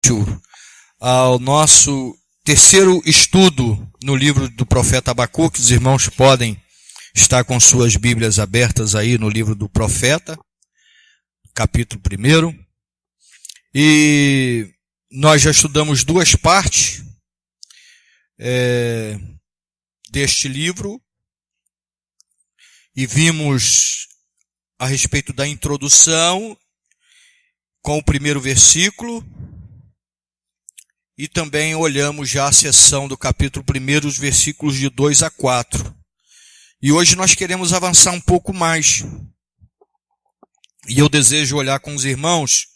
início ao nosso terceiro estudo no livro do profeta Abacuque. Os irmãos podem estar com suas Bíblias abertas aí no livro do profeta, capítulo 1. E nós já estudamos duas partes deste livro e vimos a respeito da introdução com o primeiro versículo, e também olhamos já a seção do capítulo 1, os versículos de 2 a 4. E hoje nós queremos avançar um pouco mais. E eu desejo olhar com os irmãos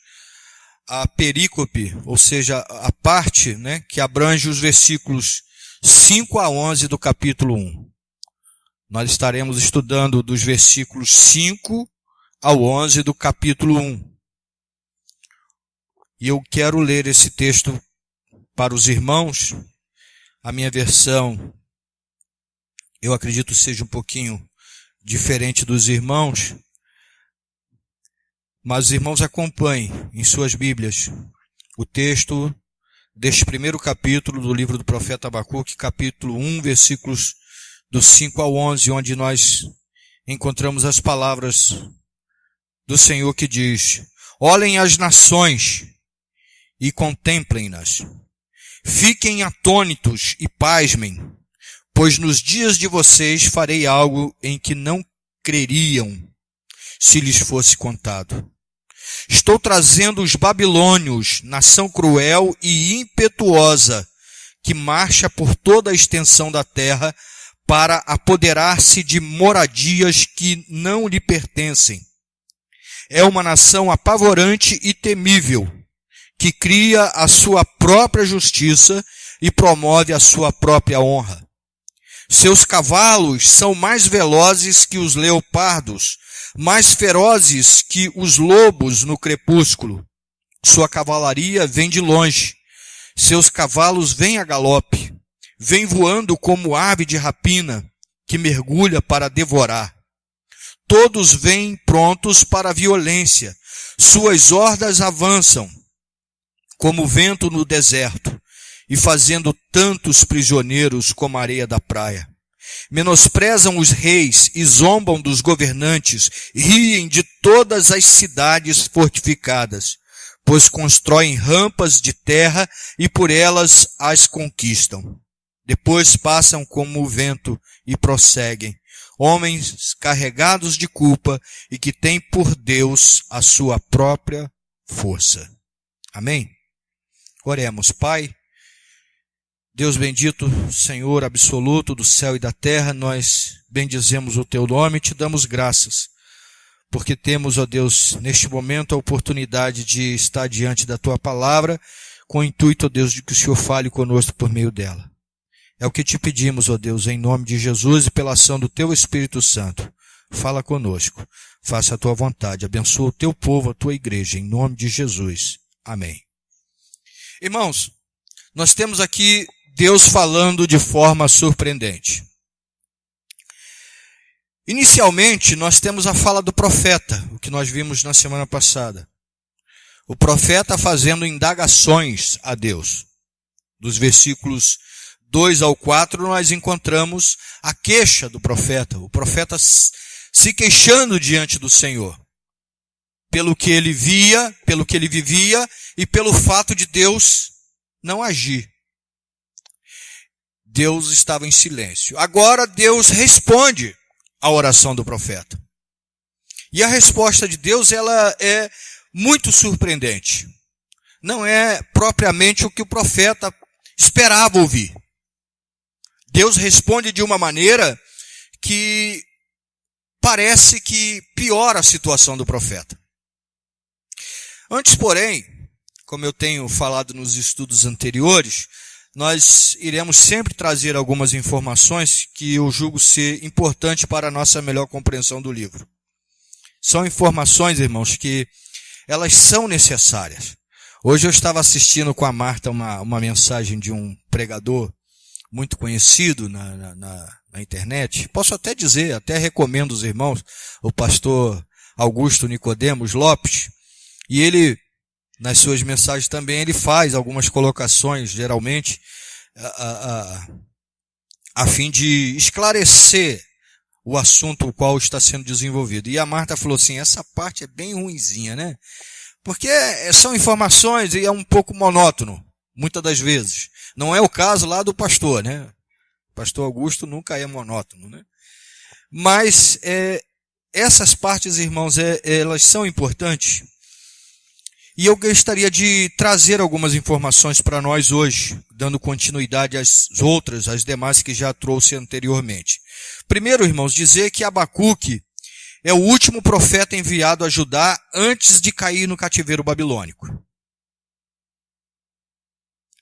a perícope, ou seja, a parte, que abrange os versículos 5 a 11 do capítulo 1. Nós estaremos estudando dos versículos 5 ao 11 do capítulo 1. E eu quero ler esse texto para os irmãos. A minha versão, eu acredito, seja um pouquinho diferente dos irmãos, mas os irmãos acompanhem em suas Bíblias o texto deste primeiro capítulo do livro do profeta Abacuque, capítulo 1, versículos do 5 ao 11, onde nós encontramos as palavras do Senhor que diz: olhem as nações e contemplem-nas. Fiquem atônitos e pasmem, pois nos dias de vocês farei algo em que não creriam se lhes fosse contado. Estou trazendo os babilônios, nação cruel e impetuosa, que marcha por toda a extensão da terra para apoderar-se de moradias que não lhe pertencem. É uma nação apavorante e temível, que cria a sua própria justiça e promove a sua própria honra. Seus cavalos são mais velozes que os leopardos, mais ferozes que os lobos no crepúsculo. Sua cavalaria vem de longe. Seus cavalos vêm a galope. Vêm voando como ave de rapina, que mergulha para devorar. Todos vêm prontos para a violência. Suas hordas avançam como o vento no deserto, e fazendo tantos prisioneiros como a areia da praia. Menosprezam os reis e zombam dos governantes, riem de todas as cidades fortificadas, pois constroem rampas de terra e por elas as conquistam. Depois passam como o vento e prosseguem, homens carregados de culpa e que têm por Deus a sua própria força. Amém? Oremos. Pai, Deus bendito, Senhor absoluto do céu e da terra, nós bendizemos o Teu nome e Te damos graças, porque temos, ó Deus, neste momento a oportunidade de estar diante da Tua palavra, com o intuito, ó Deus, de que o Senhor fale conosco por meio dela. É o que Te pedimos, ó Deus, em nome de Jesus e pela ação do Teu Espírito Santo. Fala conosco, faça a Tua vontade, abençoa o Teu povo, a Tua igreja, em nome de Jesus. Amém. Irmãos, nós temos aqui Deus falando de forma surpreendente. Inicialmente, nós temos a fala do profeta, o que nós vimos na semana passada. O profeta fazendo indagações a Deus. Dos versículos 2 ao 4, nós encontramos a queixa do profeta. O profeta se queixando diante do Senhor. Pelo que ele via, pelo que ele vivia e pelo fato de Deus não agir. Deus estava em silêncio. Agora Deus responde à oração do profeta. E a resposta de Deus, ela é muito surpreendente. Não é propriamente o que o profeta esperava ouvir. Deus responde de uma maneira que parece que piora a situação do profeta. Antes, porém, como eu tenho falado nos estudos anteriores, nós iremos sempre trazer algumas informações que eu julgo ser importante para a nossa melhor compreensão do livro. São informações, irmãos, que elas são necessárias. Hoje eu estava assistindo com a Marta uma mensagem de um pregador muito conhecido na internet. Posso até dizer, até recomendo os irmãos, o pastor Augusto Nicodemos Lopes, e ele nas suas mensagens também, ele faz algumas colocações, geralmente, a fim de esclarecer o assunto o qual está sendo desenvolvido. E a Marta falou assim, essa parte é bem ruinzinha, né? Porque são informações e é um pouco monótono, muitas das vezes. Não é o caso lá do pastor, né? O pastor Augusto nunca é monótono, né? Mas essas partes, irmãos, elas são importantes. E eu gostaria de trazer algumas informações para nós hoje, dando continuidade às outras, às demais que já trouxe anteriormente. Primeiro, irmãos, dizer que Abacuque é o último profeta enviado a Judá antes de cair no cativeiro babilônico.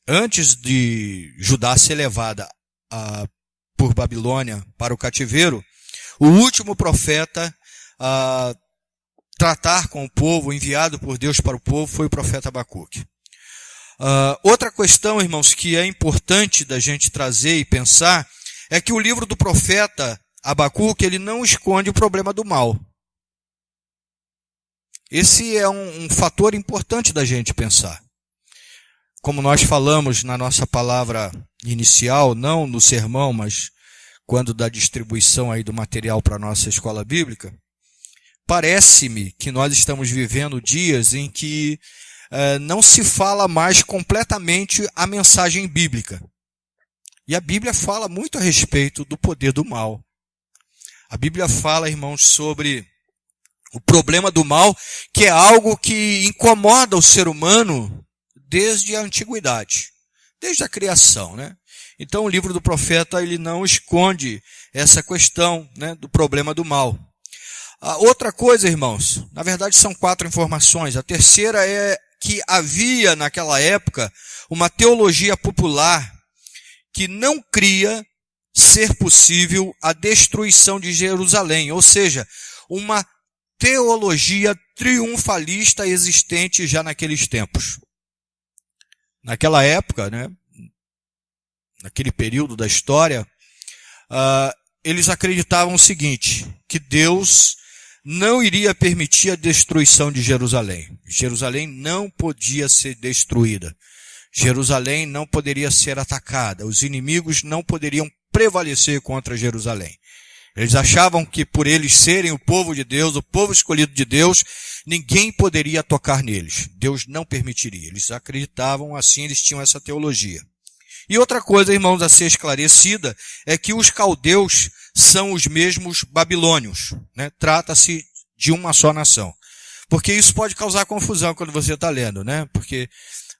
Antes de Judá ser levada por Babilônia para o cativeiro, o último profeta a tratar com o povo, enviado por Deus para o povo, foi o profeta Abacuque. Outra questão, irmãos, que é importante da gente trazer e pensar, é que o livro do profeta Abacuque, ele não esconde o problema do mal. Esse é um fator importante da gente pensar. Como nós falamos na nossa palavra inicial, não no sermão, mas quando da distribuição aí do material para a nossa escola bíblica, parece-me que nós estamos vivendo dias em que não se fala mais completamente a mensagem bíblica. E a Bíblia fala muito a respeito do poder do mal. A Bíblia fala, irmãos, sobre o problema do mal, que é algo que incomoda o ser humano desde a antiguidade, desde a criação, né? Então o livro do profeta, ele não esconde essa questão, né, do problema do mal. Outra coisa, irmãos, na verdade são 4 informações. A terceira é que havia naquela época uma teologia popular que não cria ser possível a destruição de Jerusalém, ou seja, uma teologia triunfalista existente já naqueles tempos. Naquela época, né, naquele período da história, eles acreditavam o seguinte, que Deus não iria permitir a destruição de Jerusalém. Jerusalém não podia ser destruída. Jerusalém não poderia ser atacada. Os inimigos não poderiam prevalecer contra Jerusalém. Eles achavam que por eles serem o povo de Deus, o povo escolhido de Deus, ninguém poderia tocar neles. Deus não permitiria. Eles acreditavam assim, eles tinham essa teologia. E outra coisa, irmãos, a ser esclarecida, é que os caldeus são os mesmos babilônios, né? Trata-se de uma só nação. Porque isso pode causar confusão quando você está lendo, né? Porque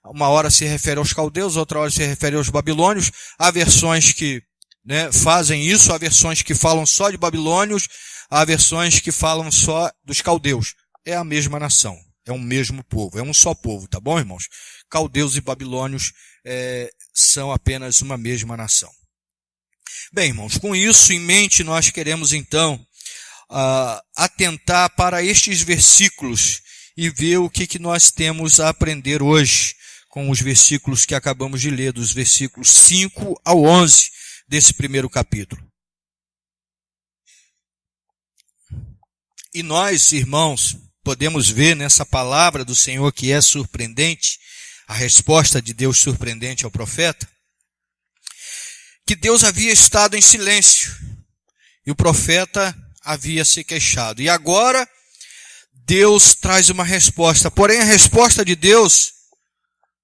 uma hora se refere aos caldeus, outra hora se refere aos babilônios. Há versões que, né, fazem isso, há versões que falam só de babilônios, há versões que falam só dos caldeus. É a mesma nação, é o mesmo povo, é um só povo, tá bom, irmãos? Caldeus e babilônios são apenas uma mesma nação. Bem, irmãos, com isso em mente, nós queremos então atentar para estes versículos e ver o que nós temos a aprender hoje com os versículos que acabamos de ler, dos versículos 5 ao 11 desse primeiro capítulo. E nós, irmãos, podemos ver nessa palavra do Senhor que é surpreendente, a resposta de Deus surpreendente ao profeta, que Deus havia estado em silêncio e o profeta havia se queixado. E agora Deus traz uma resposta, porém a resposta de Deus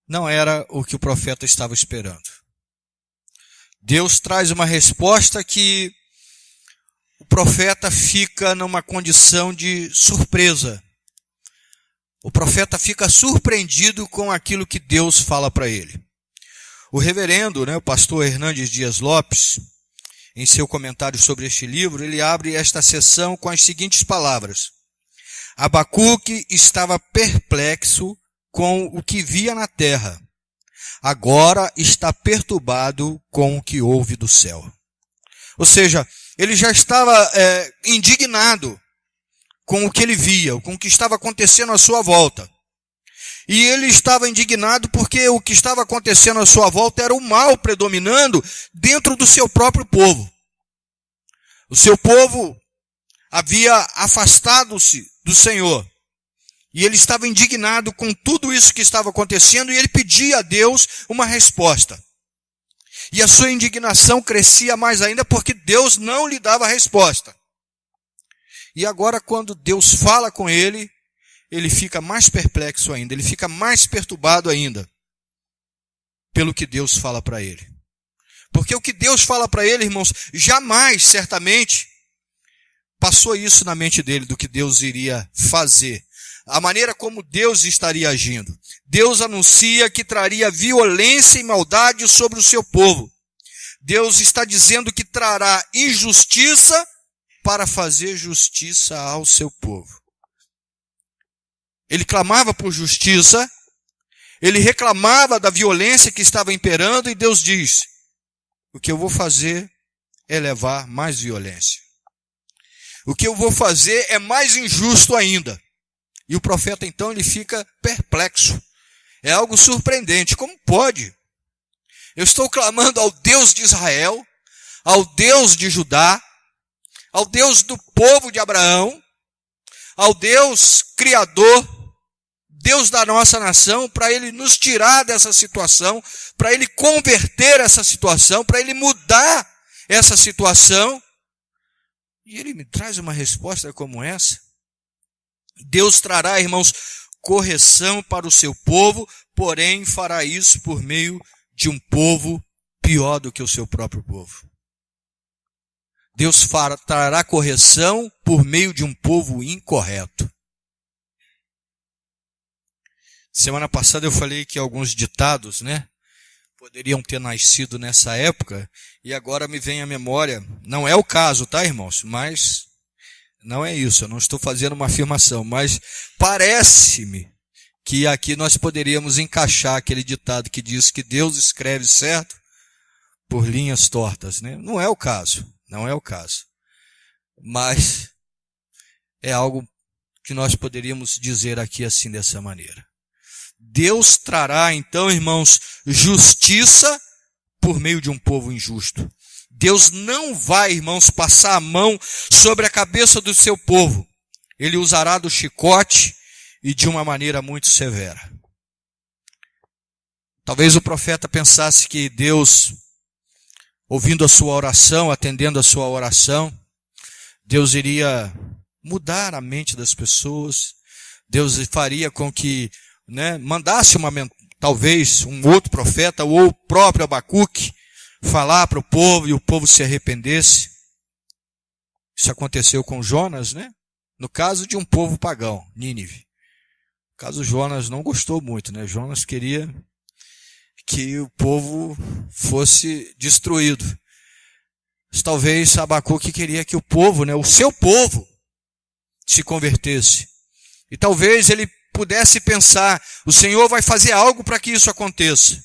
não era o que o profeta estava esperando. Deus traz uma resposta que o profeta fica numa condição de surpresa. O profeta fica surpreendido com aquilo que Deus fala para ele. O reverendo, o pastor Hernandes Dias Lopes, em seu comentário sobre este livro, ele abre esta sessão com as seguintes palavras. Abacuque estava perplexo com o que via na terra. Agora está perturbado com o que ouve do céu. Ou seja, ele já estava indignado com o que ele via, com o que estava acontecendo à sua volta. E ele estava indignado porque o que estava acontecendo à sua volta era o mal predominando dentro do seu próprio povo. O seu povo havia afastado-se do Senhor. E ele estava indignado com tudo isso que estava acontecendo e ele pedia a Deus uma resposta. E a sua indignação crescia mais ainda porque Deus não lhe dava resposta. E agora, quando Deus fala com ele, ele fica mais perplexo ainda, ele fica mais perturbado ainda pelo que Deus fala para ele. Porque o que Deus fala para ele, irmãos, jamais, certamente, passou isso na mente dele, do que Deus iria fazer. A maneira como Deus estaria agindo. Deus anuncia que traria violência e maldade sobre o seu povo. Deus está dizendo que trará injustiça para fazer justiça ao seu povo. Ele clamava por justiça, ele reclamava da violência que estava imperando e Deus diz: o que eu vou fazer é levar mais violência. O que eu vou fazer é mais injusto ainda. E o profeta então ele fica perplexo. É algo surpreendente. Como pode? Eu estou clamando ao Deus de Israel, ao Deus de Judá, ao Deus do povo de Abraão, ao Deus Criador, Deus da nossa nação, para Ele nos tirar dessa situação, para Ele converter essa situação, para Ele mudar essa situação. E Ele me traz uma resposta como essa. Deus trará, irmãos, correção para o seu povo, porém fará isso por meio de um povo pior do que o seu próprio povo. Deus trará correção por meio de um povo incorreto. Semana passada eu falei que alguns ditados, poderiam ter nascido nessa época, e agora me vem à memória, não é o caso, tá, irmãos? Mas não é isso, eu não estou fazendo uma afirmação, mas parece-me que aqui nós poderíamos encaixar aquele ditado que diz que Deus escreve certo por linhas tortas, Não é o caso, não é o caso. Mas é algo que nós poderíamos dizer aqui assim, dessa maneira. Deus trará então, irmãos, justiça por meio de um povo injusto. Deus não vai, irmãos, passar a mão sobre a cabeça do seu povo. Ele usará do chicote e de uma maneira muito severa. Talvez o profeta pensasse que Deus, ouvindo a sua oração, atendendo a sua oração, Deus iria mudar a mente das pessoas. Deus faria com que mandasse talvez um outro profeta ou o próprio Abacuque falar para o povo e o povo se arrependesse. Isso aconteceu com Jonas, no caso de um povo pagão, Nínive. No caso, Jonas não gostou muito, Jonas queria que o povo fosse destruído. Mas talvez Abacuque queria que o povo, o seu povo, se convertesse. E talvez ele pudesse pensar: o Senhor vai fazer algo para que isso aconteça.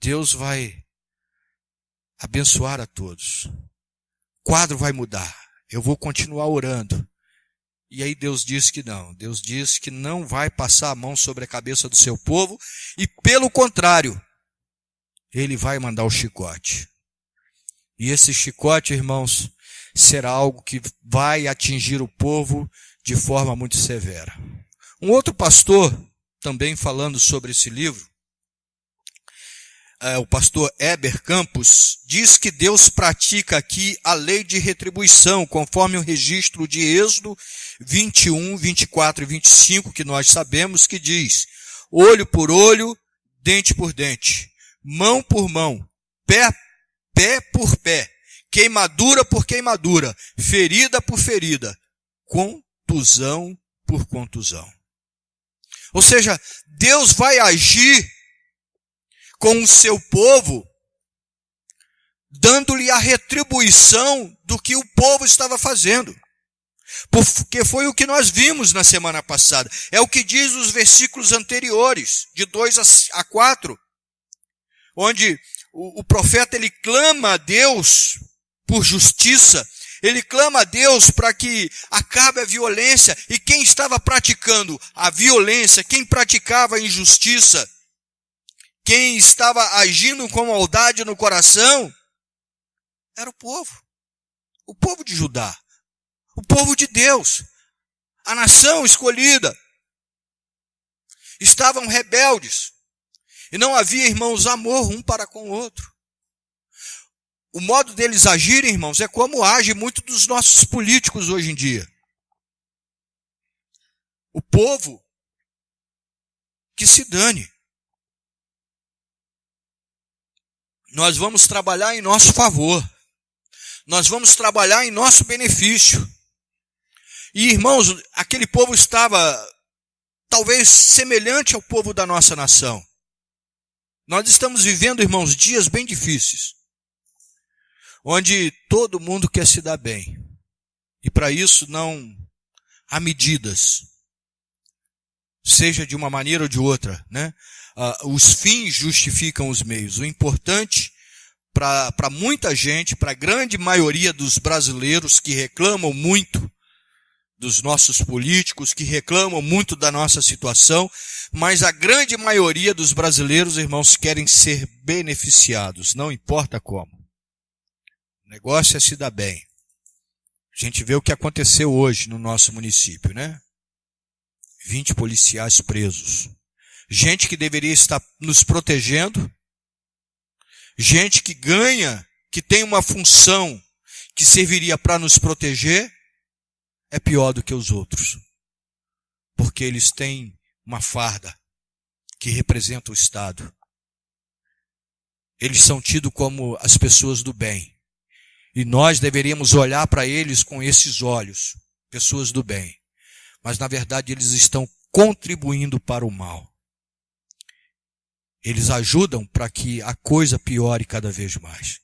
Deus vai abençoar a todos. O quadro vai mudar. Eu vou continuar orando. E aí Deus diz que não. Deus diz que não vai passar a mão sobre a cabeça do seu povo. E pelo contrário, Ele vai mandar o chicote. E esse chicote, irmãos, será algo que vai atingir o povo de forma muito severa. Um outro pastor, também falando sobre esse livro, o pastor Heber Campos, diz que Deus pratica aqui a lei de retribuição, conforme o registro de Êxodo 21, 24 e 25, que nós sabemos que diz: olho por olho, dente por dente, mão por mão, pé por pé, queimadura por queimadura, ferida por ferida, contusão por contusão. Ou seja, Deus vai agir com o seu povo, dando-lhe a retribuição do que o povo estava fazendo. Porque foi o que nós vimos na semana passada. É o que diz os versículos anteriores, de 2 a 4, onde o profeta ele clama a Deus por justiça. Ele clama a Deus para que acabe a violência. E quem estava praticando a violência, quem praticava a injustiça, quem estava agindo com maldade no coração, era o povo de Judá, o povo de Deus. A nação escolhida. Estavam rebeldes. E não havia, irmãos, amor um para com o outro. O modo deles agirem, irmãos, é como age muito dos nossos políticos hoje em dia. O povo que se dane. Nós vamos trabalhar em nosso favor. Nós vamos trabalhar em nosso benefício. E, irmãos, aquele povo estava talvez semelhante ao povo da nossa nação. Nós estamos vivendo, irmãos, dias bem difíceis, onde todo mundo quer se dar bem. E para isso não há medidas, seja de uma maneira ou de outra, né? Os fins justificam os meios. O importante para muita gente, para a grande maioria dos brasileiros que reclamam muito dos nossos políticos, que reclamam muito da nossa situação, mas a grande maioria dos brasileiros, irmãos, querem ser beneficiados, não importa como. O negócio é se dar bem. A gente vê o que aconteceu hoje no nosso município, né? 20 policiais presos. Gente que deveria estar nos protegendo, gente que ganha, que tem uma função que serviria para nos proteger, é pior do que os outros. Porque eles têm uma farda que representa o Estado. Eles são tidos como as pessoas do bem. E nós deveríamos olhar para eles com esses olhos, pessoas do bem. Mas na verdade eles estão contribuindo para o mal. Eles ajudam para que a coisa piore cada vez mais.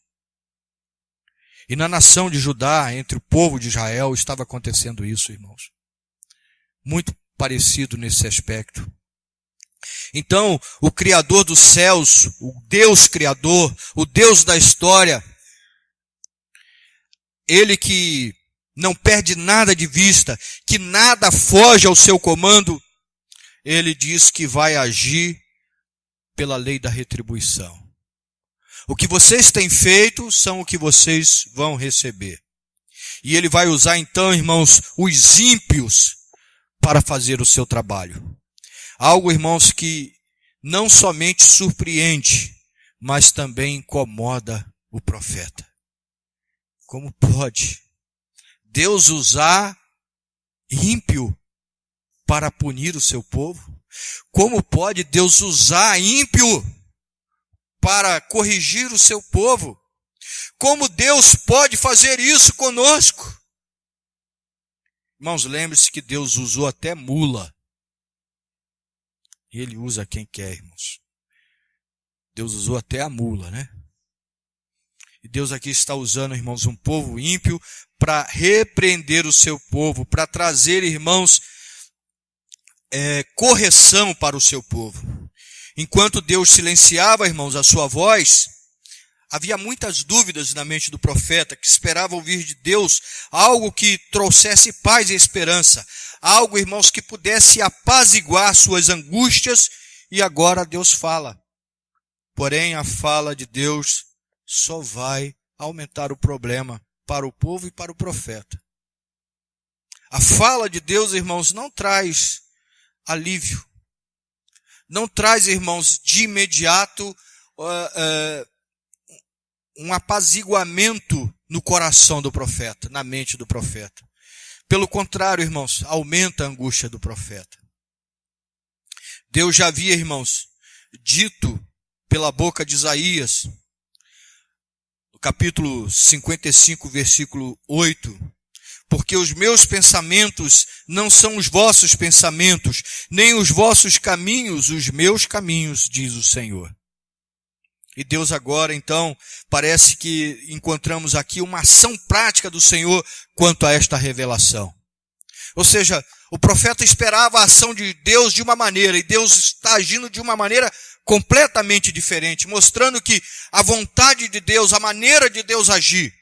E na nação de Judá, entre o povo de Israel, estava acontecendo isso, irmãos. Muito parecido nesse aspecto. Então, o Criador dos céus, o Deus Criador, o Deus da história, Ele que não perde nada de vista, que nada foge ao seu comando, Ele diz que vai agir pela lei da retribuição. O que vocês têm feito são o que vocês vão receber. E Ele vai usar então, irmãos, os ímpios para fazer o seu trabalho. Algo, irmãos, que não somente surpreende, mas também incomoda o profeta. Como pode Deus usar ímpio para punir o seu povo? Como pode Deus usar ímpio para corrigir o seu povo? Como Deus pode fazer isso conosco? Irmãos, lembre-se que Deus usou até mula. Ele usa quem quer, irmãos. Deus usou até a mula, né? E Deus aqui está usando, irmãos, um povo ímpio para repreender o seu povo, para trazer, irmãos, correção para o seu povo. Enquanto Deus silenciava, irmãos, a sua voz, havia muitas dúvidas na mente do profeta, que esperava ouvir de Deus algo que trouxesse paz e esperança. Algo, irmãos, que pudesse apaziguar suas angústias, e agora Deus fala. Porém, a fala de Deus só vai aumentar o problema para o povo e para o profeta. A fala de Deus, irmãos, não traz alívio. Não traz, irmãos, de imediato um apaziguamento no coração do profeta, na mente do profeta. Pelo contrário, irmãos, aumenta a angústia do profeta. Deus já havia, irmãos, dito pela boca de Isaías, no capítulo 55, versículo 8, porque os meus pensamentos não são os vossos pensamentos, nem os vossos caminhos, os meus caminhos, diz o Senhor. E Deus agora, então, parece que encontramos aqui uma ação prática do Senhor quanto a esta revelação. Ou seja, o profeta esperava a ação de Deus de uma maneira, e Deus está agindo de uma maneira completamente diferente, mostrando que a vontade de Deus, a maneira de Deus agir,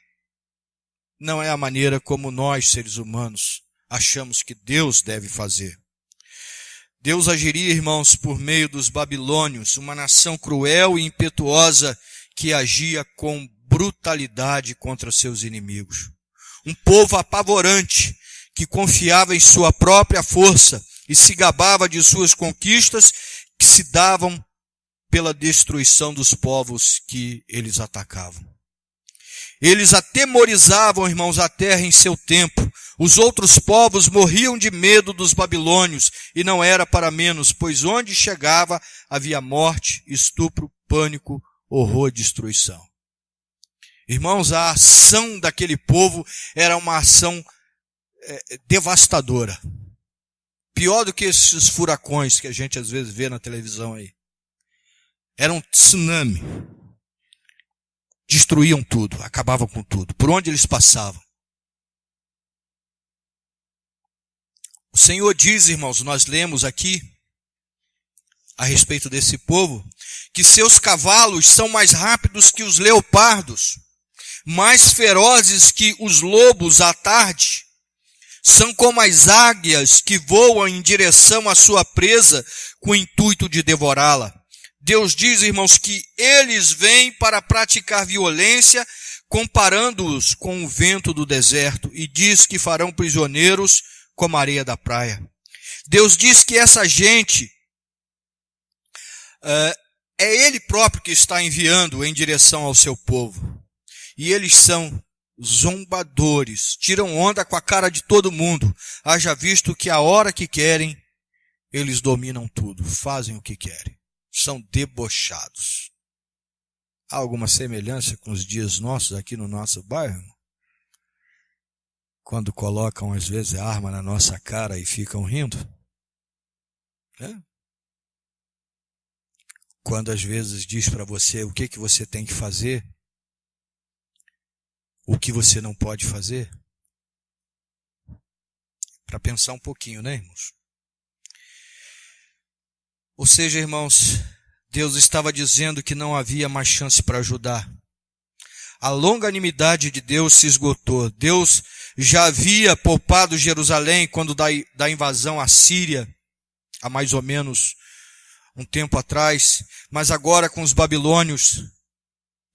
não é a maneira como nós, seres humanos, achamos que Deus deve fazer. Deus agiria, irmãos, por meio dos babilônios, uma nação cruel e impetuosa que agia com brutalidade contra seus inimigos. Um povo apavorante que confiava em sua própria força e se gabava de suas conquistas, que se davam pela destruição dos povos que eles atacavam. Eles atemorizavam, irmãos, a terra em seu tempo. Os outros povos morriam de medo dos babilônios, e não era para menos, pois onde chegava havia morte, estupro, pânico, horror e destruição. Irmãos, a ação daquele povo era uma ação devastadora. Pior do que esses furacões que a gente às vezes vê na televisão aí. Era um tsunami. Destruíam tudo, acabavam com tudo, por onde eles passavam. O Senhor diz, irmãos, nós lemos aqui, a respeito desse povo, que seus cavalos são mais rápidos que os leopardos, mais ferozes que os lobos à tarde, são como as águias que voam em direção à sua presa com o intuito de devorá-la. Deus diz, irmãos, que eles vêm para praticar violência, comparando-os com o vento do deserto, e diz que farão prisioneiros como a areia da praia. Deus diz que essa gente é Ele próprio que está enviando em direção ao seu povo. E eles são zombadores, tiram onda com a cara de todo mundo, haja visto que a hora que querem, eles dominam tudo, fazem o que querem. São debochados. Há alguma semelhança com os dias nossos aqui no nosso bairro? Quando colocam às vezes a arma na nossa cara e ficam rindo? Quando às vezes diz para você o que você tem que fazer, o que você não pode fazer? Para pensar um pouquinho, né, irmãos? Ou seja, irmãos, Deus estava dizendo que não havia mais chance para ajudar. A longanimidade de Deus se esgotou. Deus já havia poupado Jerusalém quando da invasão à Síria, há mais ou menos um tempo atrás, mas agora com os babilônios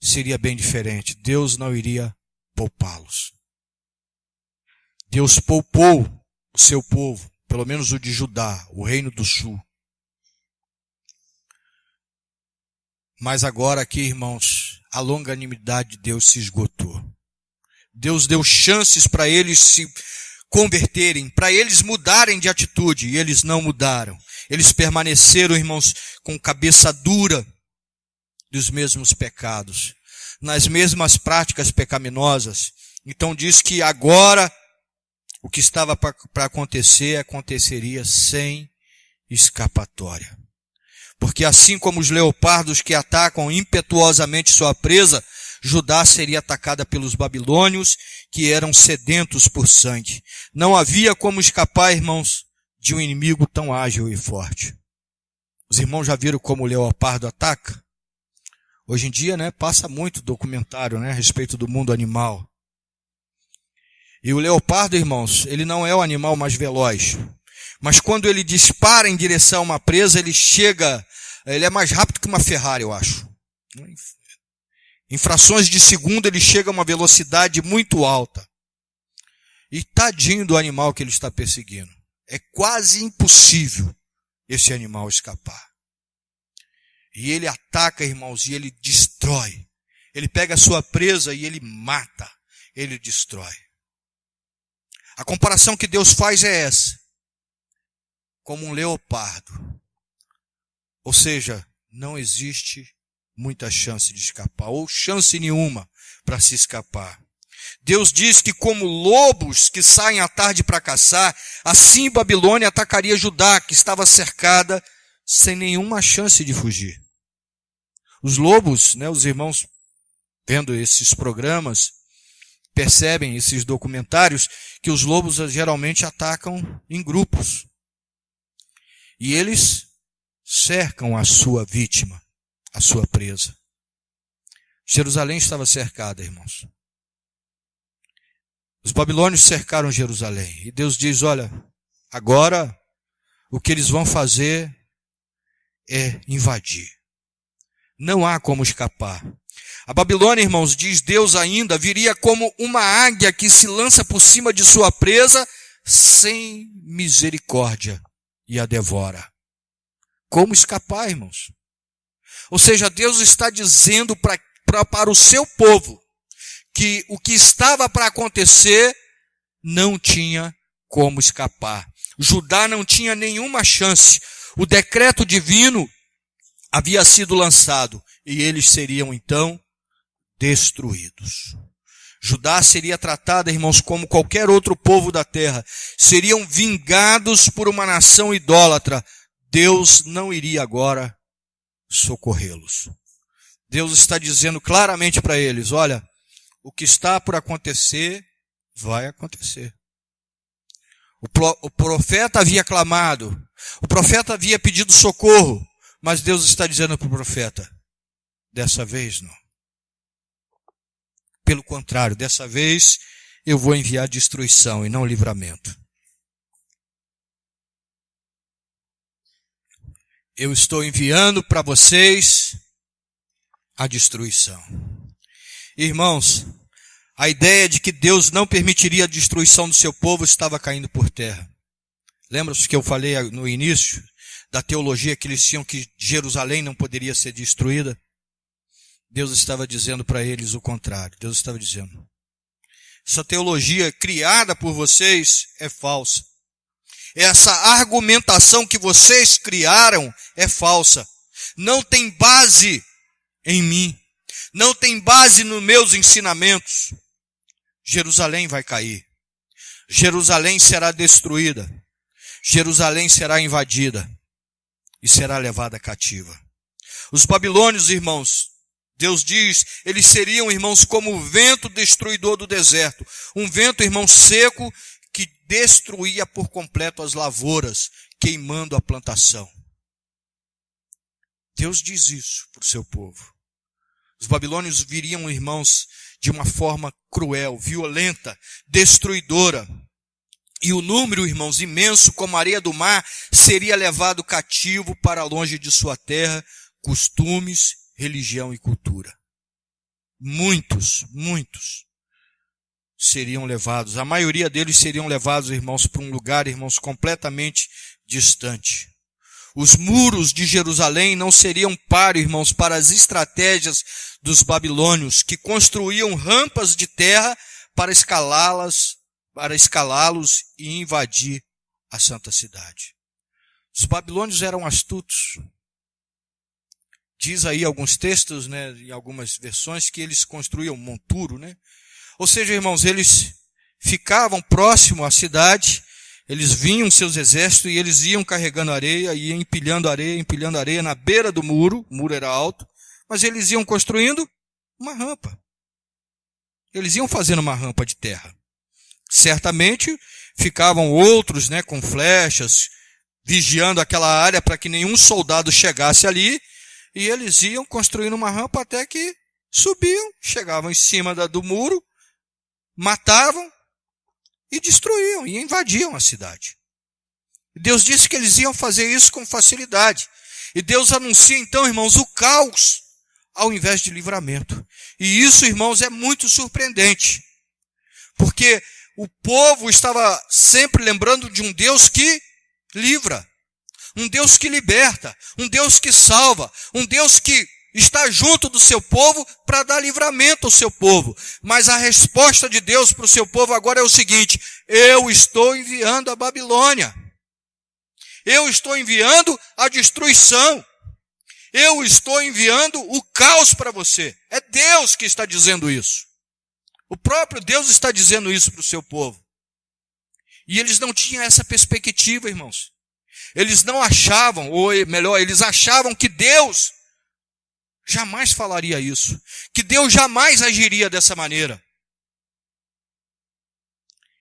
seria bem diferente. Deus não iria poupá-los. Deus poupou o seu povo, pelo menos o de Judá, o reino do sul. Mas agora aqui, irmãos, a longanimidade de Deus se esgotou. Deus deu chances para eles se converterem, para eles mudarem de atitude, e eles não mudaram. Eles permaneceram, irmãos, com cabeça dura dos mesmos pecados, nas mesmas práticas pecaminosas. Então diz que agora o que estava para acontecer, aconteceria sem escapatória. Porque assim como os leopardos que atacam impetuosamente sua presa, Judá seria atacada pelos babilônios, que eram sedentos por sangue. Não havia como escapar, irmãos, de um inimigo tão ágil e forte. Os irmãos já viram como o leopardo ataca? Hoje em dia, passa muito documentário, a respeito do mundo animal. E o leopardo, irmãos, ele não é o animal mais veloz. Mas quando ele dispara em direção a uma presa, ele é mais rápido que uma Ferrari, eu acho. Em frações de segundo, ele chega a uma velocidade muito alta. E tadinho do animal que ele está perseguindo. É quase impossível esse animal escapar. E ele ataca, irmãos, e ele destrói. Ele pega a sua presa e ele mata. Ele destrói. A comparação que Deus faz é essa. Como um leopardo. Ou seja, não existe muita chance de escapar, ou chance nenhuma para se escapar. Deus diz que como lobos que saem à tarde para caçar, assim Babilônia atacaria Judá, que estava cercada sem nenhuma chance de fugir. Os lobos, os irmãos vendo esses programas, percebem esses documentários, que os lobos geralmente atacam em grupos. E eles cercam a sua vítima, a sua presa. Jerusalém estava cercada, irmãos. Os babilônios cercaram Jerusalém. E Deus diz, olha, agora o que eles vão fazer é invadir. Não há como escapar. A Babilônia, irmãos, diz Deus ainda, viria como uma águia que se lança por cima de sua presa, sem misericórdia e a devora. Como escapar, irmãos? Ou seja, Deus está dizendo para o seu povo que o que estava para acontecer não tinha como escapar. Judá não tinha nenhuma chance. O decreto divino havia sido lançado e eles seriam então destruídos. Judá seria tratada, irmãos, como qualquer outro povo da terra. Seriam vingados por uma nação idólatra. Deus não iria agora socorrê-los. Deus está dizendo claramente para eles, olha, o que está por acontecer, vai acontecer. O profeta havia clamado, o profeta havia pedido socorro, mas Deus está dizendo para o profeta, dessa vez não. Pelo contrário, dessa vez eu vou enviar destruição e não livramento. Eu estou enviando para vocês a destruição. Irmãos, a ideia de que Deus não permitiria a destruição do seu povo estava caindo por terra. Lembra-se que eu falei no início da teologia que eles tinham que Jerusalém não poderia ser destruída? Deus estava dizendo para eles o contrário. Deus estava dizendo, essa teologia criada por vocês é falsa. Essa argumentação que vocês criaram é falsa. Não tem base em mim. Não tem base nos meus ensinamentos. Jerusalém vai cair. Jerusalém será destruída. Jerusalém será invadida e será levada cativa. Os babilônios, irmãos, Deus diz, eles seriam, irmãos, como o vento destruidor do deserto. Um vento, irmão, seco que destruía por completo as lavouras, queimando a plantação. Deus diz isso para o seu povo. Os babilônios viriam, irmãos, de uma forma cruel, violenta, destruidora. E o número, irmãos, imenso como a areia do mar, seria levado cativo para longe de sua terra, costumes, religião e cultura. Muitos seriam levados. A maioria deles seriam levados, irmãos, para um lugar, irmãos, completamente distante. Os muros de Jerusalém não seriam páreo, irmãos, para as estratégias dos babilônios, que construíam rampas de terra para escalá-los e invadir a santa cidade. Os babilônios eram astutos. Diz aí alguns textos, né, em algumas versões, que eles construíam um monturo, né? Ou seja, irmãos, eles ficavam próximo à cidade, eles vinham seus exércitos e eles iam carregando areia, iam empilhando areia na beira do muro, o muro era alto, mas eles iam construindo uma rampa. Eles iam fazendo uma rampa de terra. Certamente ficavam outros, né, com flechas, vigiando aquela área para que nenhum soldado chegasse ali, e eles iam construindo uma rampa até que subiam, chegavam em cima do muro, matavam e destruíam, e invadiam a cidade. Deus disse que eles iam fazer isso com facilidade. E Deus anuncia então, irmãos, o caos ao invés de livramento. E isso, irmãos, é muito surpreendente. Porque o povo estava sempre lembrando de um Deus que livra, um Deus que liberta, um Deus que salva, um Deus que está junto do seu povo para dar livramento ao seu povo. Mas a resposta de Deus para o seu povo agora é o seguinte: eu estou enviando a Babilônia. Eu estou enviando a destruição. Eu estou enviando o caos para você. É Deus que está dizendo isso. O próprio Deus está dizendo isso para o seu povo. E eles não tinham essa perspectiva, irmãos. Eles não achavam, ou melhor, eles achavam que Deus jamais falaria isso. Que Deus jamais agiria dessa maneira.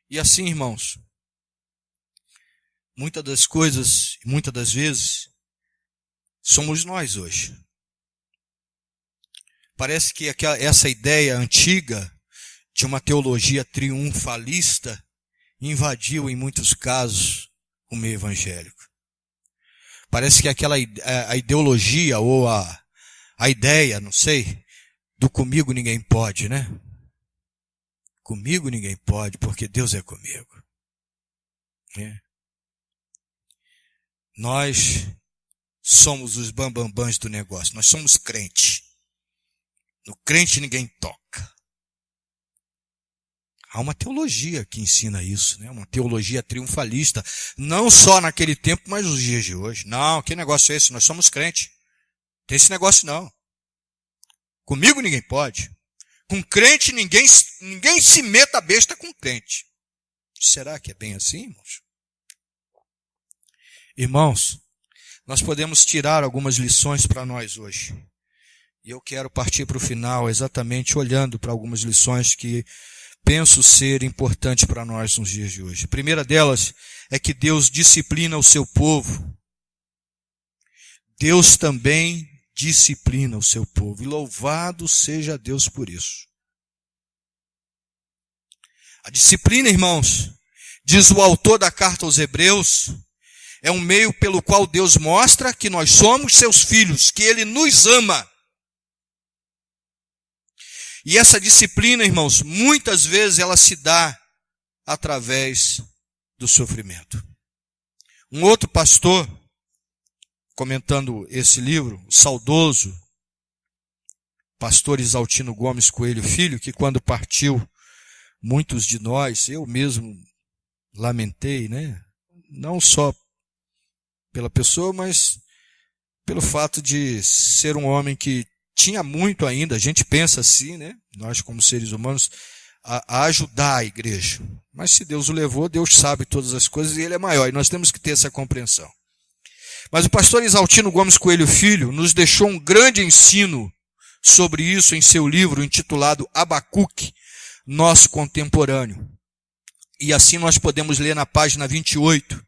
E assim, irmãos, muitas das coisas, muitas das vezes, somos nós hoje. Parece que essa ideia antiga de uma teologia triunfalista invadiu em muitos casos o meio evangélico. Parece que a ideologia ou a ideia, não sei, do comigo ninguém pode, né? Comigo ninguém pode, porque Deus é comigo. Nós somos os bambambãs do negócio. Nós somos crente. No crente ninguém toca. Há uma teologia que ensina isso, né? Uma teologia triunfalista. Não só naquele tempo, mas nos dias de hoje. Não, que negócio é esse? Nós somos crente. Tem esse negócio não. Comigo ninguém pode. Com crente ninguém se meta a besta com crente. Será que é bem assim, irmãos? Irmãos, nós podemos tirar algumas lições para nós hoje. E eu quero partir para o final exatamente olhando para algumas lições que penso ser importantes para nós nos dias de hoje. A primeira delas é que Deus disciplina o seu povo. Deus também disciplina o seu povo. E louvado seja Deus por isso. A disciplina, irmãos, diz o autor da carta aos Hebreus, é um meio pelo qual Deus mostra que nós somos seus filhos, que Ele nos ama. E essa disciplina, irmãos, muitas vezes ela se dá através do sofrimento. Um outro pastor, comentando esse livro, o saudoso pastor Isaltino Gomes Coelho Filho, que quando partiu, muitos de nós, eu mesmo lamentei, né? Não só pela pessoa, mas pelo fato de ser um homem que tinha muito ainda, a gente pensa assim, né? Nós como seres humanos, a ajudar a igreja. Mas se Deus o levou, Deus sabe todas as coisas e Ele é maior. E nós temos que ter essa compreensão. Mas o pastor Isaltino Gomes Coelho Filho nos deixou um grande ensino sobre isso em seu livro intitulado Abacuque, nosso contemporâneo. E assim nós podemos ler na página 28,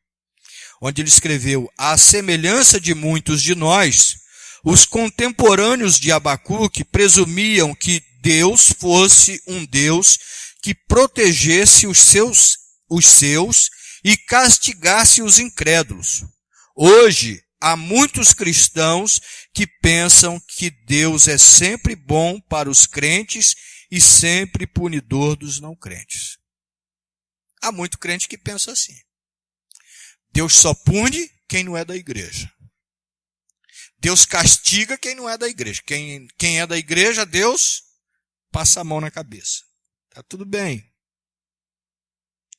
onde ele escreveu: à semelhança de muitos de nós, os contemporâneos de Abacuque presumiam que Deus fosse um Deus que protegesse os seus e castigasse os incrédulos. Hoje, há muitos cristãos que pensam que Deus é sempre bom para os crentes e sempre punidor dos não crentes. Há muito crente que pensa assim. Deus só pune quem não é da igreja. Deus castiga quem não é da igreja. Quem é da igreja, Deus passa a mão na cabeça. Tá tudo bem.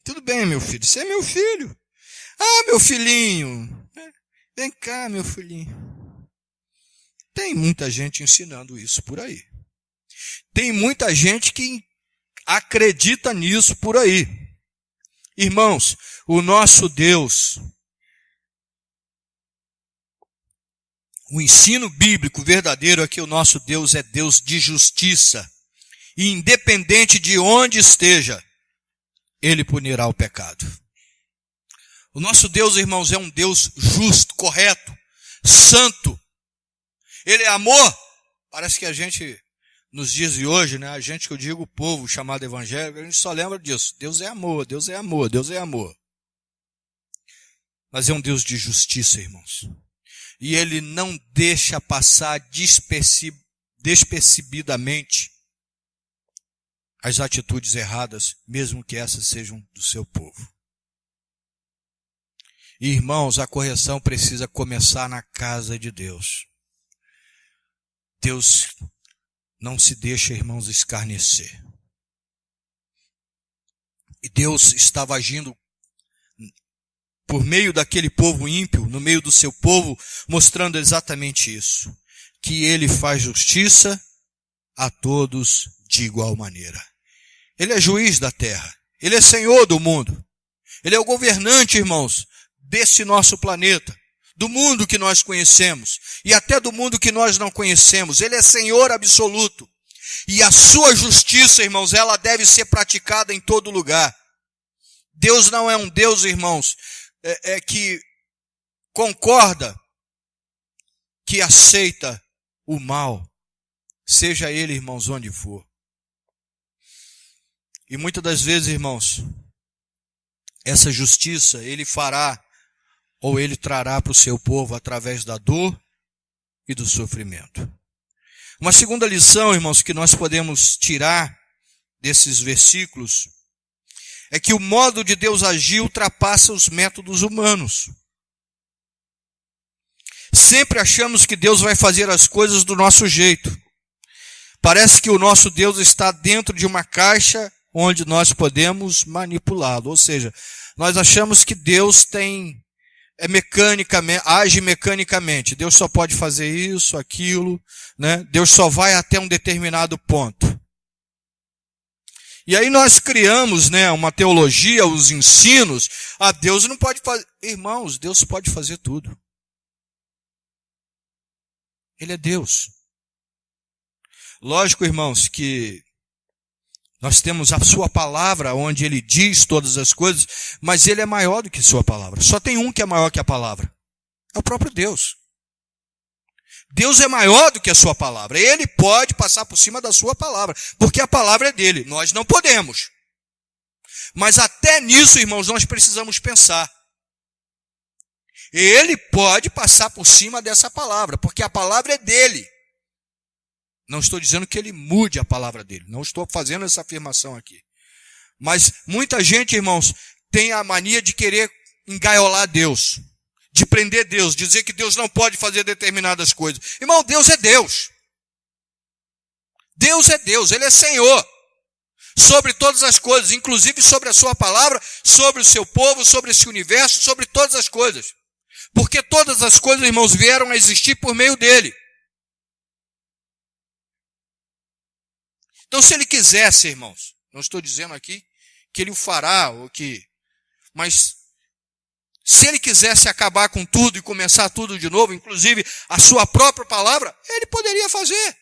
Tudo bem, meu filho. Você é meu filho. Ah, meu filhinho. Vem cá, meu filhinho. Tem muita gente ensinando isso por aí. Tem muita gente que acredita nisso por aí. Irmãos, o nosso Deus, o ensino bíblico verdadeiro é que o nosso Deus é Deus de justiça. E independente de onde esteja, Ele punirá o pecado. O nosso Deus, irmãos, é um Deus justo, correto, santo. Ele é amor. Parece que a gente, nos dias de hoje, né, a gente que eu digo, o povo chamado evangélico, a gente só lembra disso. Deus é amor, Deus é amor, Deus é amor. Mas é um Deus de justiça, irmãos. E Ele não deixa passar despercebidamente as atitudes erradas, mesmo que essas sejam do seu povo. E, irmãos, a correção precisa começar na casa de Deus. Deus não se deixa, irmãos, escarnecer. E Deus estava agindo por meio daquele povo ímpio, no meio do seu povo, mostrando exatamente isso. Que Ele faz justiça a todos de igual maneira. Ele é juiz da terra. Ele é senhor do mundo. Ele é o governante, irmãos, desse nosso planeta, do mundo que nós conhecemos e até do mundo que nós não conhecemos. Ele é Senhor absoluto. E a sua justiça, irmãos, ela deve ser praticada em todo lugar. Deus não é um Deus, irmãos, que concorda, que aceita o mal, seja ele, irmãos, onde for. E muitas das vezes, irmãos, essa justiça Ele fará ou Ele trará para o seu povo através da dor e do sofrimento. Uma segunda lição, irmãos, que nós podemos tirar desses versículos é que o modo de Deus agir ultrapassa os métodos humanos. Sempre achamos que Deus vai fazer as coisas do nosso jeito. Parece que o nosso Deus está dentro de uma caixa onde nós podemos manipulá-lo. Ou seja, nós achamos que Deus age mecanicamente. Deus só pode fazer isso, aquilo, né? Deus só vai até um determinado ponto. E aí nós criamos, né, uma teologia, os ensinos. Deus não pode fazer. Irmãos, Deus pode fazer tudo. Ele é Deus. Lógico, irmãos, que nós temos a sua palavra, onde ele diz todas as coisas, mas ele é maior do que sua palavra. Só tem um que é maior que a palavra. É o próprio Deus. Deus é maior do que a sua palavra. Ele pode passar por cima da sua palavra, porque a palavra é dele. Nós não podemos. Mas até nisso, irmãos, nós precisamos pensar. Ele pode passar por cima dessa palavra, porque a palavra é dele. Não estou dizendo que ele mude a palavra dele. Não estou fazendo essa afirmação aqui. Mas muita gente, irmãos, tem a mania de querer engaiolar Deus, de prender Deus, dizer que Deus não pode fazer determinadas coisas. Irmão, Deus é Deus. Deus é Deus, Ele é Senhor. Sobre todas as coisas, inclusive sobre a sua palavra, sobre o seu povo, sobre esse universo, sobre todas as coisas. Porque todas as coisas, irmãos, vieram a existir por meio dele. Então, se ele quisesse, irmãos, não estou dizendo aqui que ele o fará, mas se ele quisesse acabar com tudo e começar tudo de novo, inclusive a sua própria palavra, ele poderia fazer.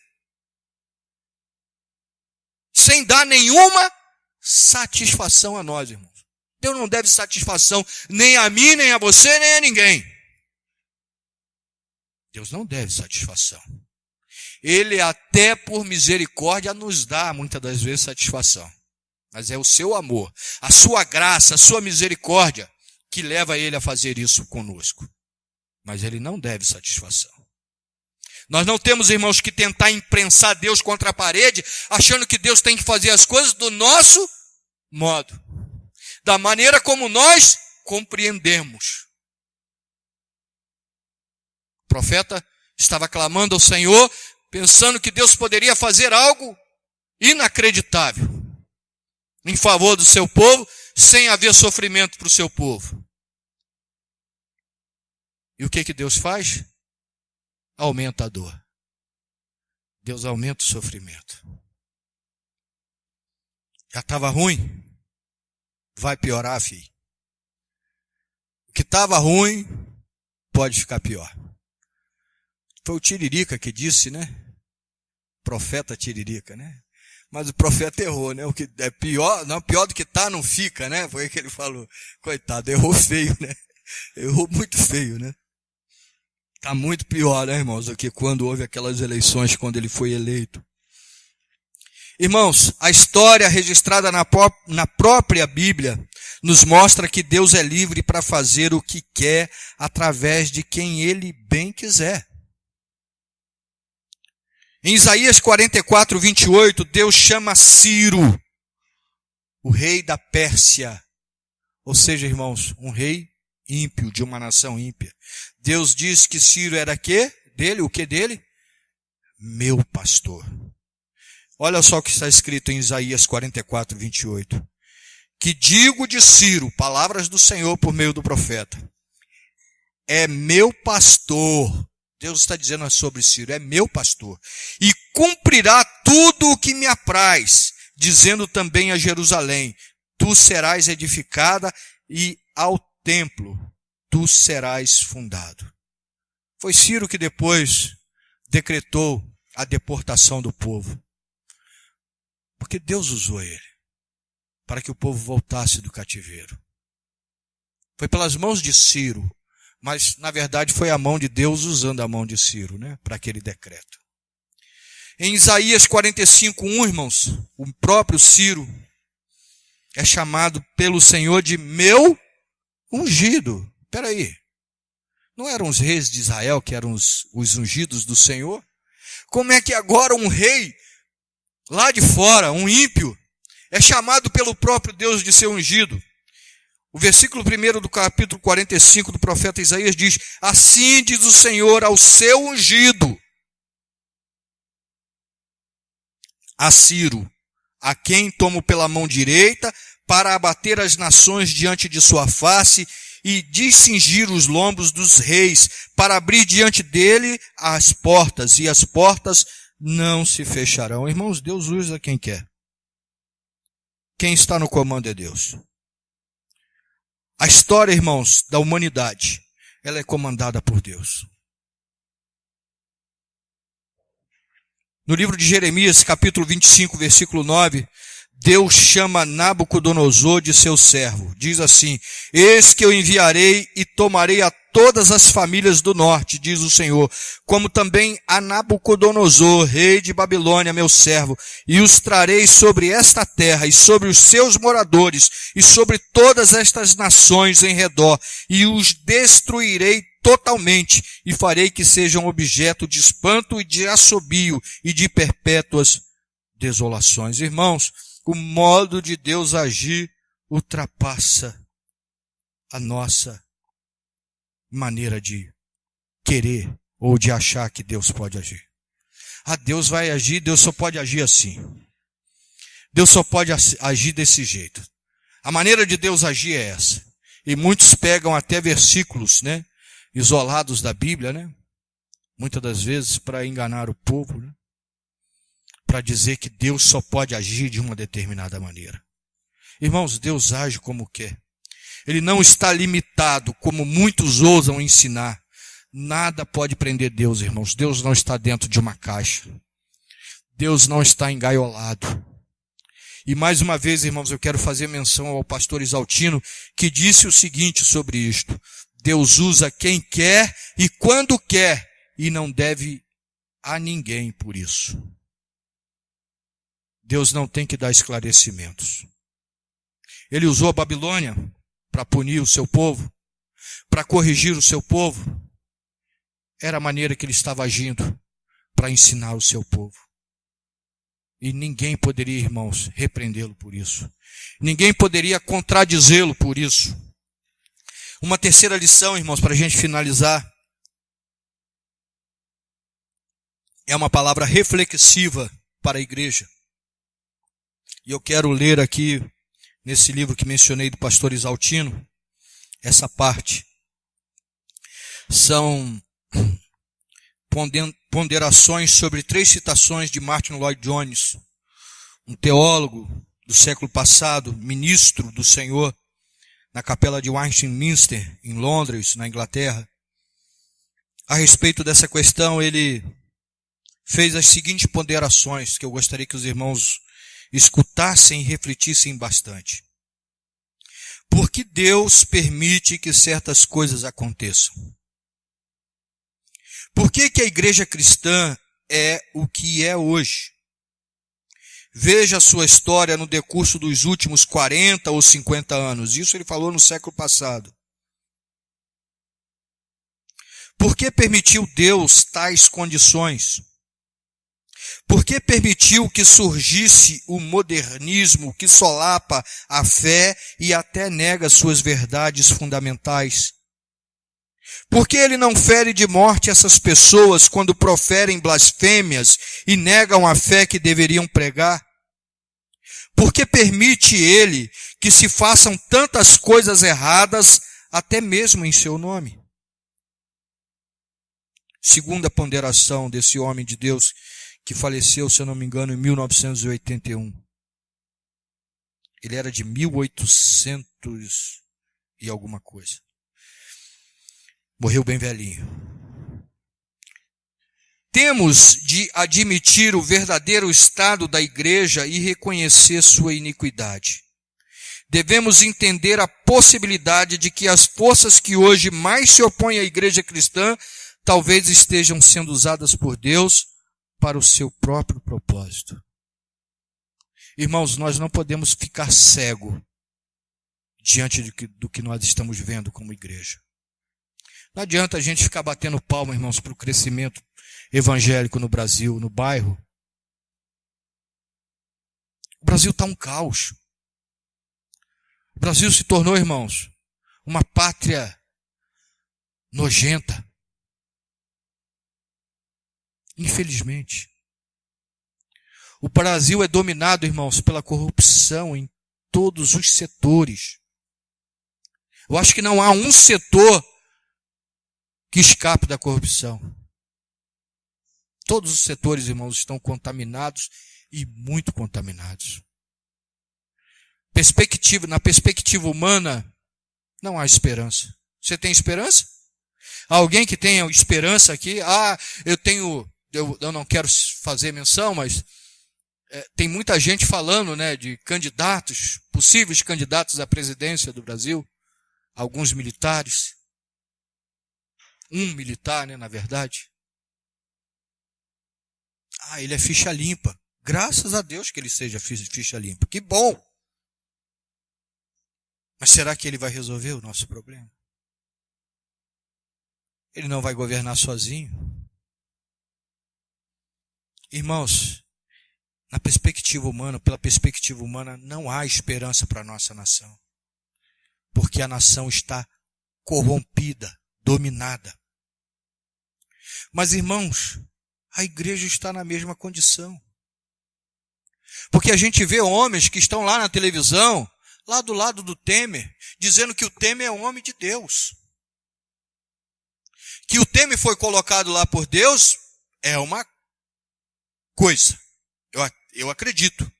Sem dar nenhuma satisfação a nós, irmãos. Deus não deve satisfação nem a mim, nem a você, nem a ninguém. Deus não deve satisfação. Ele até por misericórdia nos dá muitas das vezes satisfação. Mas é o seu amor, a sua graça, a sua misericórdia que leva ele a fazer isso conosco. Mas ele não deve satisfação. Nós não temos, irmãos, que tentar imprensar Deus contra a parede, achando que Deus tem que fazer as coisas do nosso modo. Da maneira como nós compreendemos. O profeta estava clamando ao Senhor, pensando que Deus poderia fazer algo inacreditável em favor do seu povo, sem haver sofrimento para o seu povo. E o que Deus faz? Aumenta a dor. Deus aumenta o sofrimento. Já estava ruim? Vai piorar, filho. O que estava ruim pode ficar pior. Foi o Tiririca que disse, né? Profeta Tiririca, né? Mas o profeta errou, né? O que é pior, não, pior do que tá, não fica, né? Foi o que ele falou. Coitado, errou feio, né? Errou muito feio, né? Tá muito pior, né, irmãos, do que quando houve aquelas eleições, quando ele foi eleito. Irmãos, a história registrada na própria Bíblia nos mostra que Deus é livre para fazer o que quer através de quem Ele bem quiser. Em Isaías 44, 28, Deus chama Ciro, o rei da Pérsia. Ou seja, irmãos, um rei ímpio, de uma nação ímpia. Deus diz que Ciro era quê? Dele, o que dele? Meu pastor. Olha só o que está escrito em Isaías 44, 28. Que digo de Ciro, palavras do Senhor por meio do profeta. É meu pastor. Deus está dizendo sobre Ciro, é meu pastor. E cumprirá tudo o que me apraz, dizendo também a Jerusalém, tu serás edificada e ao templo tu serás fundado. Foi Ciro que depois decretou a deportação do povo. Porque Deus usou ele para que o povo voltasse do cativeiro. Foi pelas mãos de Ciro, mas na verdade foi a mão de Deus usando a mão de Ciro, né, para aquele decreto. Em Isaías 45, 1, irmãos, o próprio Ciro é chamado pelo Senhor de meu ungido. Espera aí, não eram os reis de Israel que eram os ungidos do Senhor? Como é que agora um rei lá de fora, um ímpio, É chamado pelo próprio Deus de ser ungido. O versículo 1 do capítulo 45 do profeta Isaías diz: assim diz o Senhor ao seu ungido, a Ciro, a quem tomo pela mão direita, para abater as nações diante de sua face e descingir os lombos dos reis, para abrir diante dele as portas, e as portas não se fecharão. Irmãos, Deus usa quem quer. Quem está no comando é Deus. A história, irmãos, da humanidade, ela é comandada por Deus. No livro de Jeremias, capítulo 25, versículo 9, Deus chama Nabucodonosor de seu servo. Diz assim: eis que eu enviarei e tomarei a todas as famílias do norte, diz o Senhor, como também a Nabucodonosor, rei de Babilônia, meu servo, e os trarei sobre esta terra e sobre os seus moradores e sobre todas estas nações em redor, e os destruirei totalmente, e farei que sejam objeto de espanto e de assobio e de perpétuas desolações. Irmãos, o modo de Deus agir ultrapassa a nossa maneira de querer ou de achar que Deus pode agir. Deus vai agir, Deus só pode agir assim. Deus só pode agir desse jeito. A maneira de Deus agir é essa. E muitos pegam até versículos, isolados da Bíblia, muitas das vezes para enganar o povo, para dizer que Deus só pode agir de uma determinada maneira. Irmãos, Deus age como quer. Ele não está limitado, como muitos ousam ensinar. Nada pode prender Deus, irmãos. Deus não está dentro de uma caixa. Deus não está engaiolado. E mais uma vez, irmãos, eu quero fazer menção ao pastor Isaltino, que disse o seguinte sobre isto: Deus usa quem quer e quando quer, e não deve a ninguém por isso. Deus não tem que dar esclarecimentos. Ele usou a Babilônia para punir o seu povo, para corrigir o seu povo. Era a maneira que ele estava agindo para ensinar o seu povo. E ninguém poderia, irmãos, repreendê-lo por isso. Ninguém poderia contradizê-lo por isso. Uma terceira lição, irmãos, para a gente finalizar, é uma palavra reflexiva para a igreja. E eu quero ler aqui, nesse livro que mencionei do pastor Isaltino, essa parte. São ponderações sobre 3 citações de Martin Lloyd Jones, um teólogo do século passado, ministro do Senhor, na capela de Westminster, em Londres, na Inglaterra. A respeito dessa questão, ele fez as seguintes ponderações, que eu gostaria que os irmãos escutassem e refletissem bastante. Por que Deus permite que certas coisas aconteçam? Por que a igreja cristã é o que é hoje? Veja a sua história no decurso dos últimos 40 ou 50 anos. Isso ele falou no século passado. Por que permitiu Deus tais condições? Por que permitiu que surgisse o modernismo que solapa a fé e até nega suas verdades fundamentais? Por que ele não fere de morte essas pessoas quando proferem blasfêmias e negam a fé que deveriam pregar? Por que permite ele que se façam tantas coisas erradas, até mesmo em seu nome? Segunda ponderação desse homem de Deus, que faleceu, se eu não me engano, em 1981. Ele era de 1800 e alguma coisa. Morreu bem velhinho. Temos de admitir o verdadeiro estado da igreja e reconhecer sua iniquidade. Devemos entender a possibilidade de que as forças que hoje mais se opõem à igreja cristã talvez estejam sendo usadas por Deus para o seu próprio propósito. Irmãos, nós não podemos ficar cegos diante do que nós estamos vendo como igreja. Não adianta a gente ficar batendo palma, irmãos, para o crescimento evangélico no Brasil, no bairro, O Brasil está um caos. O Brasil se tornou, irmãos, uma pátria nojenta. Infelizmente. O Brasil é dominado, irmãos, pela corrupção em todos os setores. Eu acho que não há um setor que escape da corrupção. Todos os setores, irmãos, estão contaminados e muito contaminados. Na perspectiva humana, não há esperança. Você tem esperança? Alguém que tenha esperança aqui? Eu não quero fazer menção, mas tem muita gente falando, né, de candidatos, possíveis candidatos à presidência do Brasil, alguns militares. Um militar, né, na verdade. Ele é ficha limpa. Graças a Deus que ele seja ficha limpa. Que bom! Mas será que ele vai resolver o nosso problema? Ele não vai governar sozinho. Irmãos, pela perspectiva humana, não há esperança para a nossa nação. Porque a nação está corrompida, dominada. Mas, irmãos, a igreja está na mesma condição. Porque a gente vê homens que estão lá na televisão, lá do lado do Temer, dizendo que o Temer é um homem de Deus. Que o Temer foi colocado lá por Deus é uma coisa. Eu acredito.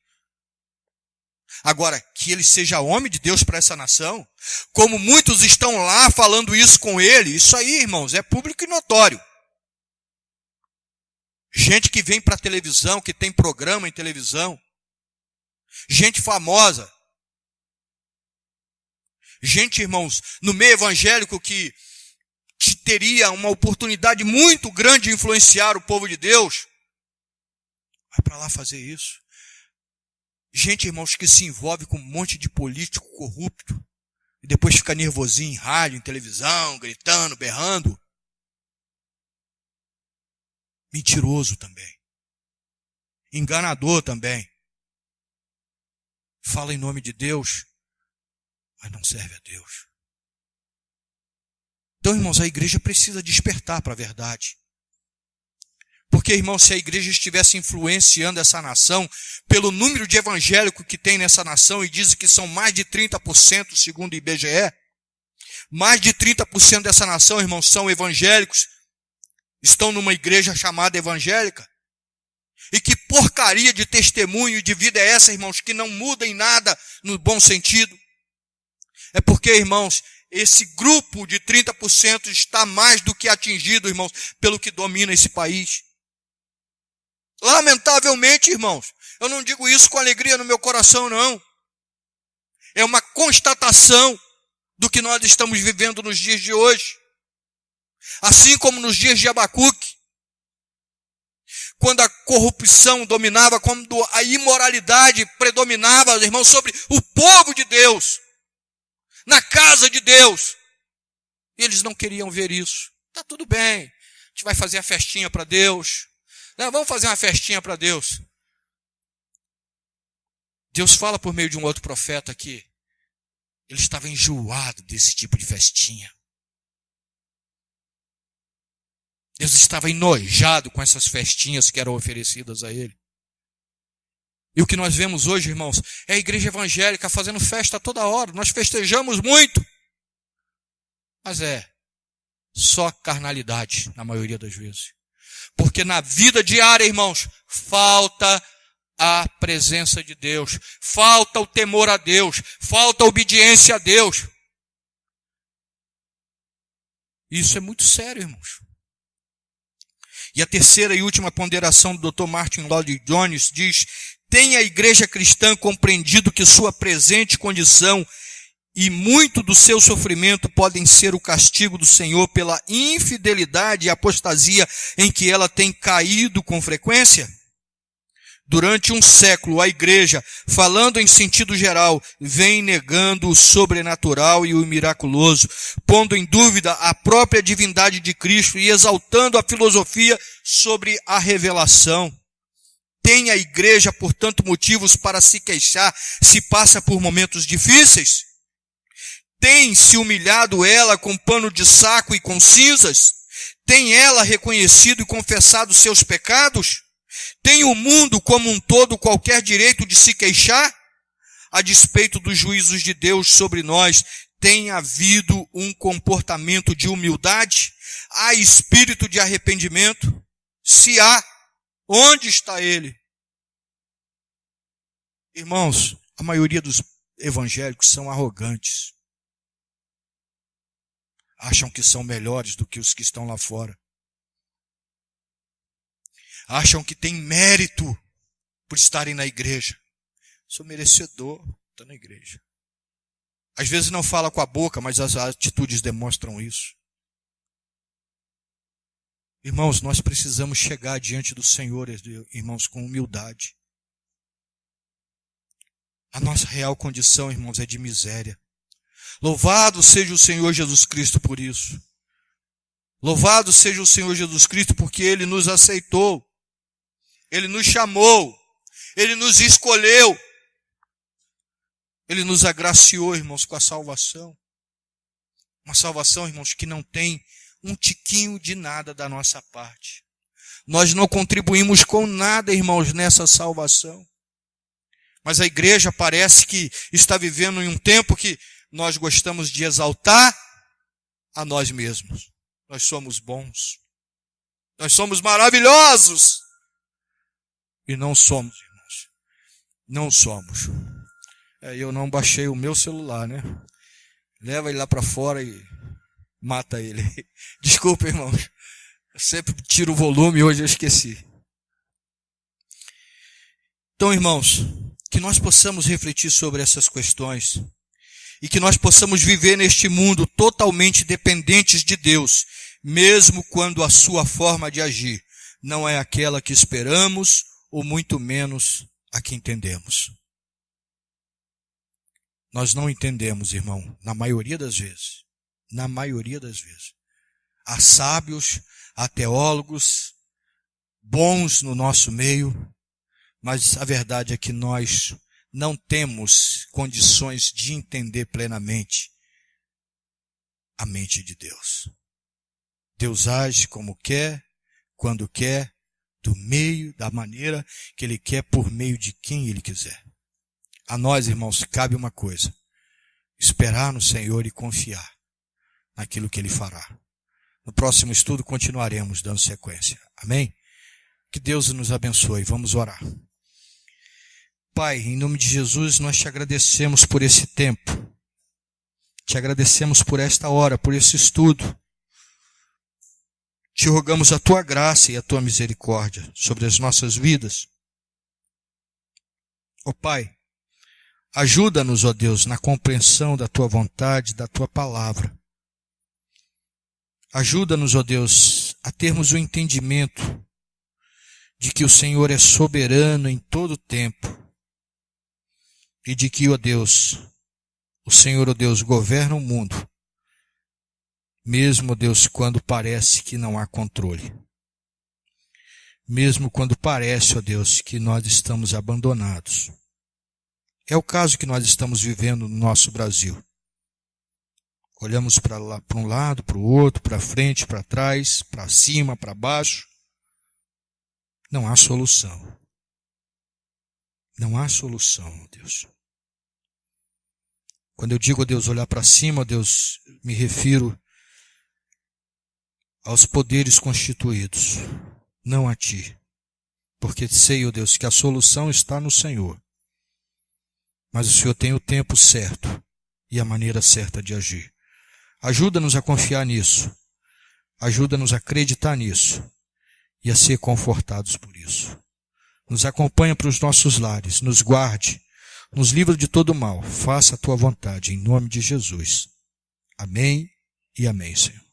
Agora, que ele seja homem de Deus para essa nação, como muitos estão lá falando isso com ele, isso aí, irmãos, é público e notório. Gente que vem para a televisão, que tem programa em televisão. Gente famosa. Gente, irmãos, no meio evangélico que teria uma oportunidade muito grande de influenciar o povo de Deus. Vai para lá fazer isso. Gente, irmãos, que se envolve com um monte de político corrupto. E depois fica nervosinho em rádio, em televisão, gritando, berrando. Mentiroso também. Enganador também. Fala em nome de Deus, mas não serve a Deus. Então, irmãos, a igreja precisa despertar para a verdade. Porque, irmãos, se a igreja estivesse influenciando essa nação, pelo número de evangélicos que tem nessa nação, e dizem que são mais de 30%, segundo o IBGE, mais de 30% dessa nação, irmãos, são evangélicos, estão numa igreja chamada evangélica. E que porcaria de testemunho e de vida é essa, irmãos, que não muda em nada no bom sentido? É porque, irmãos, esse grupo de 30% está mais do que atingido, irmãos, pelo que domina esse país. Lamentavelmente, irmãos, eu não digo isso com alegria no meu coração, não. É uma constatação do que nós estamos vivendo nos dias de hoje. Assim como nos dias de Abacuque, quando a corrupção dominava, quando a imoralidade predominava, irmãos, sobre o povo de Deus, na casa de Deus. Eles não queriam ver isso. Tá tudo bem, a gente vai fazer a festinha para Deus. Não, vamos fazer uma festinha para Deus. Deus fala por meio de um outro profeta que ele estava enjoado desse tipo de festinha. Deus estava enojado com essas festinhas que eram oferecidas a ele. E o que nós vemos hoje, irmãos, é a igreja evangélica fazendo festa toda hora. Nós festejamos muito. Mas é só carnalidade, na maioria das vezes. Porque na vida diária, irmãos, falta a presença de Deus. Falta o temor a Deus. Falta a obediência a Deus. Isso é muito sério, irmãos. E a terceira e última ponderação do Dr. Martin Lloyd-Jones diz: tenha a igreja cristã compreendido que sua presente condição e muito do seu sofrimento podem ser o castigo do Senhor pela infidelidade e apostasia em que ela tem caído com frequência? Durante um século, a igreja, falando em sentido geral, vem negando o sobrenatural e o miraculoso, pondo em dúvida a própria divindade de Cristo e exaltando a filosofia sobre a revelação. Tem a igreja, portanto, motivos para se queixar se passa por momentos difíceis? Tem se humilhado ela com pano de saco e com cinzas? Tem ela reconhecido e confessado seus pecados? Tem o mundo como um todo qualquer direito de se queixar? A despeito dos juízos de Deus sobre nós, tem havido um comportamento de humildade? Há espírito de arrependimento? Se há, onde está ele? Irmãos, a maioria dos evangélicos são arrogantes. Acham que são melhores do que os que estão lá fora. Acham que têm mérito por estarem na igreja. Sou merecedor, estou na igreja. Às vezes não fala com a boca, mas as atitudes demonstram isso. Irmãos, nós precisamos chegar diante do Senhor, irmãos, com humildade. A nossa real condição, irmãos, é de miséria. Louvado seja o Senhor Jesus Cristo por isso. Louvado seja o Senhor Jesus Cristo porque Ele nos aceitou. Ele nos chamou. Ele nos escolheu. Ele nos agraciou, irmãos, com a salvação. Uma salvação, irmãos, que não tem um tiquinho de nada da nossa parte. Nós não contribuímos com nada, irmãos, nessa salvação. Mas a igreja parece que está vivendo em um tempo que nós gostamos de exaltar a nós mesmos. Nós somos bons. Nós somos maravilhosos. E não somos, irmãos. Não somos. Eu não baixei o meu celular, né? Leva ele lá para fora e mata ele. Desculpa, irmãos. Eu sempre tiro o volume e hoje eu esqueci. Então, irmãos, que nós possamos refletir sobre essas questões e que nós possamos viver neste mundo totalmente dependentes de Deus, mesmo quando a sua forma de agir não é aquela que esperamos ou muito menos a que entendemos. Nós não entendemos, irmão, na maioria das vezes. Na maioria das vezes. Há sábios, há teólogos bons no nosso meio, mas a verdade é que nós não temos condições de entender plenamente a mente de Deus. Deus age como quer, quando quer, do meio, da maneira que Ele quer, por meio de quem Ele quiser. A nós, irmãos, cabe uma coisa: esperar no Senhor e confiar naquilo que Ele fará. No próximo estudo continuaremos dando sequência. Amém? Que Deus nos abençoe. Vamos orar. Pai, em nome de Jesus, nós te agradecemos por esse tempo. Te agradecemos por esta hora, por esse estudo. Te rogamos a tua graça e a tua misericórdia sobre as nossas vidas. Ó Pai, ajuda-nos, ó Deus, na compreensão da tua vontade, da tua palavra. Ajuda-nos, ó Deus, a termos o entendimento de que o Senhor é soberano em todo o tempo e de que, ó Deus, o Senhor, ó Deus, governa o mundo, mesmo, ó Deus, quando parece que não há controle. Mesmo quando parece, ó Deus, que nós estamos abandonados. É o caso que nós estamos vivendo no nosso Brasil. Olhamos para um lado, para o outro, para frente, para trás, para cima, para baixo. Não há solução. Não há solução, Deus. Quando eu digo, Deus, olhar para cima, Deus, me refiro aos poderes constituídos, não a Ti. Porque sei, ó Deus, que a solução está no Senhor. Mas o Senhor tem o tempo certo e a maneira certa de agir. Ajuda-nos a confiar nisso. Ajuda-nos a acreditar nisso e a ser confortados por isso. Nos acompanha para os nossos lares, nos guarde, nos livra de todo mal. Faça a tua vontade, em nome de Jesus. Amém e amém, Senhor.